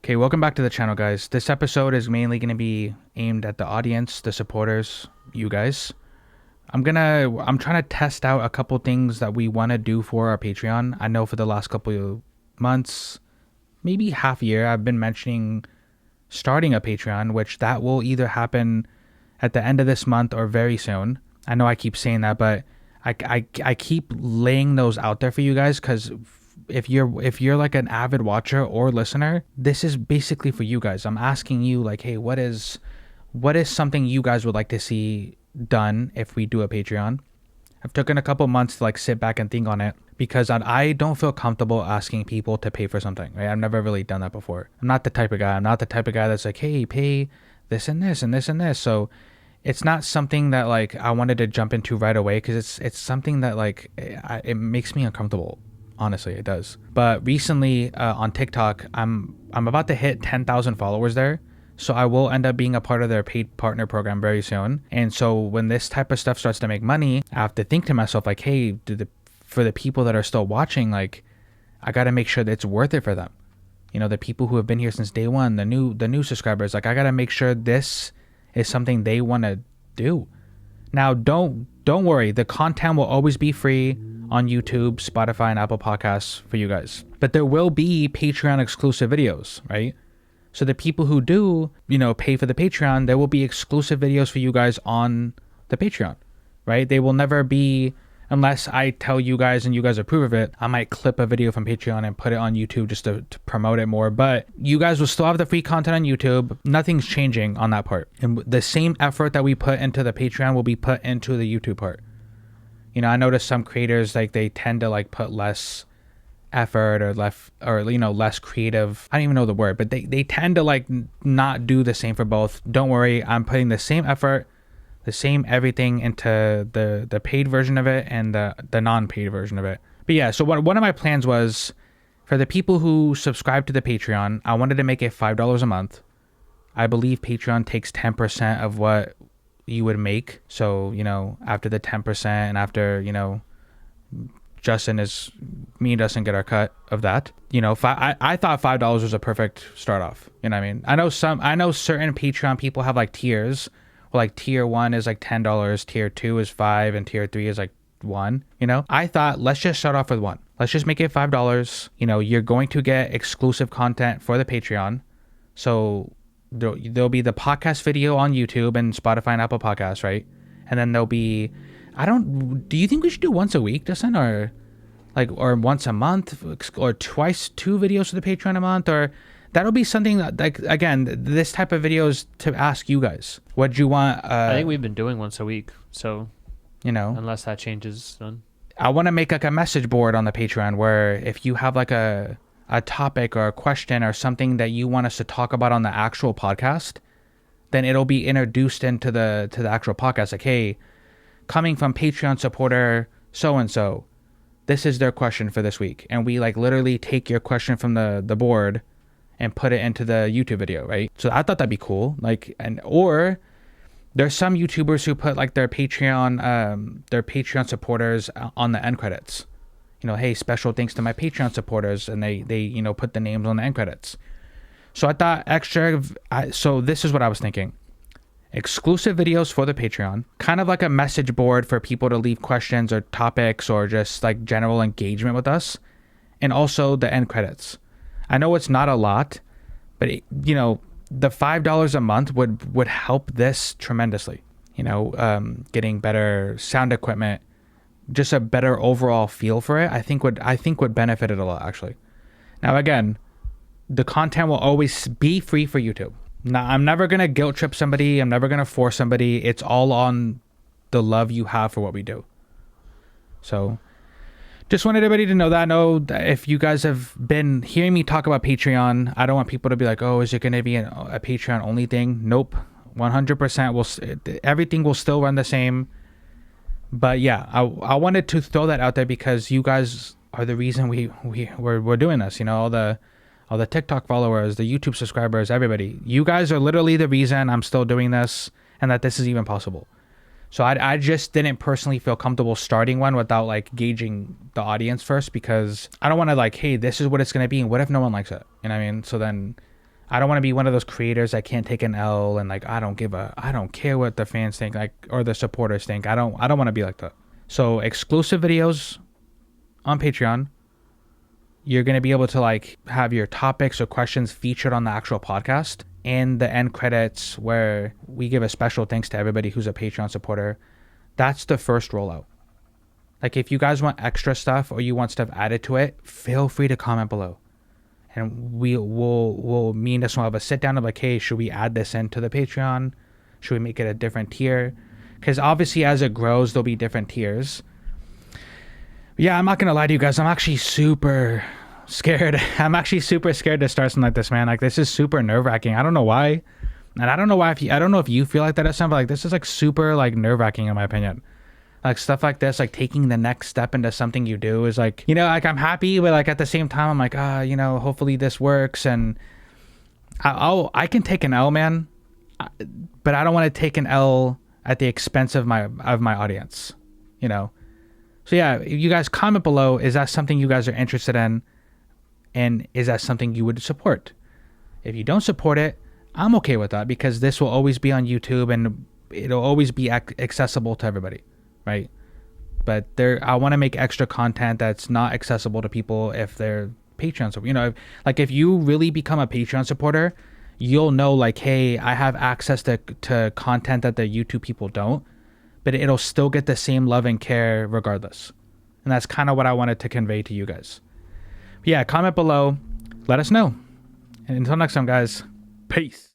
Okay, welcome back to the channel, guys. This episode is mainly going to be aimed at the audience, the supporters, you guys. I'm trying to test out a couple things that we want to do for our Patreon. I know for the last couple of months, maybe half a year, I've been mentioning starting a Patreon, which that will either happen at the end of this month or very soon. I know I keep saying that, but I keep laying those out there for you guys because if you're like an avid watcher or listener, this is basically for you guys. I'm asking you like, hey, what is something you guys would like to see done if we do a Patreon? I've taken a couple months to like sit back and think on it because I don't feel comfortable asking people to pay for something. Right? I've never really done that before. I'm not the type of guy. I'm not the type of guy that's like, hey, pay this and this and this and this. So it's not something that like I wanted to jump into right away because it's something that like it makes me uncomfortable. Honestly, it does. But recently on TikTok, I'm about to hit 10,000 followers there. So I will end up being a part of their paid partner program very soon. And so when this type of stuff starts to make money, I have to think to myself like, hey, for the people that are still watching, like I got to make sure that it's worth it for them. You know, the people who have been here since day one, the new subscribers, like I got to make sure this is something they want to do. Now, don't worry. The content will always be free on YouTube, Spotify, and Apple Podcasts for you guys. But there will be Patreon exclusive videos, right? So the people who do, pay for the Patreon, there will be exclusive videos for you guys on the Patreon, right? They will never be, unless I tell you guys and you guys approve of it, I might clip a video from Patreon and put it on YouTube just to promote it more. But you guys will still have the free content on YouTube. Nothing's changing on that part. And the same effort that we put into the Patreon will be put into the YouTube part. I noticed some creators, like they tend to like put less effort or less creative. I don't even know the word, but they tend to like not do the same for both. Don't worry. I'm putting the same effort, the same everything into the paid version of it and the non-paid version of it. But yeah, so one of my plans was for the people who subscribe to the Patreon, I wanted to make it $5 a month. I believe Patreon takes 10% of what you would make. So, after the 10% and after, me and Justin get our cut of that. I thought $5 was a perfect start off. You know what I mean? I know certain Patreon people have like tiers. Like tier 1 is like $10, tier 2 is $5, and tier 3 is like $1. I thought let's just start off with 1. Let's just make it $5. You're going to get exclusive content for the Patreon. So there'll be the podcast video on YouTube and Spotify and Apple Podcasts, right? And then there'll be, do you think we should do once a week, Justin, or once a month, or twice, 2 videos for the Patreon a month, or that'll be something that, like, again, this type of videos to ask you guys. What do you want? I think we've been doing once a week, so, unless that changes, then. I want to make like a message board on the Patreon where if you have like a topic or a question or something that you want us to talk about on the actual podcast, then it'll be introduced into the actual podcast. Like, hey, coming from Patreon supporter so-and-so, this is their question for this week. And we like literally take your question from the board and put it into the YouTube video, right? So I thought that'd be cool. Or there's some YouTubers who put like their Patreon supporters on the end credits. Hey, special thanks to my Patreon supporters, and they put the names on the end credits. So I thought so this is what I was thinking. Exclusive videos for the Patreon, kind of like a message board for people to leave questions or topics or just like general engagement with us, and also the end credits. I know it's not a lot, but the $5 a month would help this tremendously. Getting better sound equipment, just a better overall feel for it, I think would benefit it a lot, actually. Now, again, the content will always be free for YouTube. Now, I'm never going to guilt trip somebody. I'm never going to force somebody. It's all on the love you have for what we do. So just wanted everybody to know that. I know that if you guys have been hearing me talk about Patreon, I don't want people to be like, oh, is it going to be a Patreon only thing? Nope. 100% everything will still run the same. But yeah, I wanted to throw that out there because you guys are the reason we're doing this. All the TikTok followers, the YouTube subscribers, everybody. You guys are literally the reason I'm still doing this and that this is even possible. So I just didn't personally feel comfortable starting one without like gauging the audience first, because I don't want to like, hey, this is what it's going to be, and what if no one likes it? You know what I mean? So then I don't want to be one of those creators that can't take an L and like I don't care what the fans think, like, or the supporters think. I don't want to be like that. So exclusive videos on Patreon. You're going to be able to like have your topics or questions featured on the actual podcast, and the end credits where we give a special thanks to everybody who's a Patreon supporter. That's the first rollout. Like if you guys want extra stuff or you want stuff added to it, feel free to comment below. And we'll me and this will have a sit down of like, hey, should we add this into the Patreon? Should we make it a different tier? Because obviously as it grows, there'll be different tiers. Yeah, I'm not going to lie to you guys. I'm actually super scared. I'm actually super scared to start something like this, man. Like this is super nerve wracking. I don't know why. And I don't know why, I don't know if you feel like that or something, but like this is like super like nerve wracking in my opinion. Like stuff like this, like taking the next step into something you do is like, you know, like I'm happy, but like at the same time, I'm like, you know, hopefully this works. And I can take an L, man, but I don't want to take an L at the expense of my audience, you know? So yeah, you guys comment below. Is that something you guys are interested in? And is that something you would support? If you don't support it, I'm okay with that because this will always be on YouTube and it'll always be accessible to everybody, right? But I want to make extra content that's not accessible to people if they're Patreon supporters. You know, like if you really become a Patreon supporter, you'll know like, hey, I have access to content that the YouTube people don't, but it'll still get the same love and care regardless. And that's kind of what I wanted to convey to you guys. But yeah, comment below. Let us know. And until next time, guys, peace.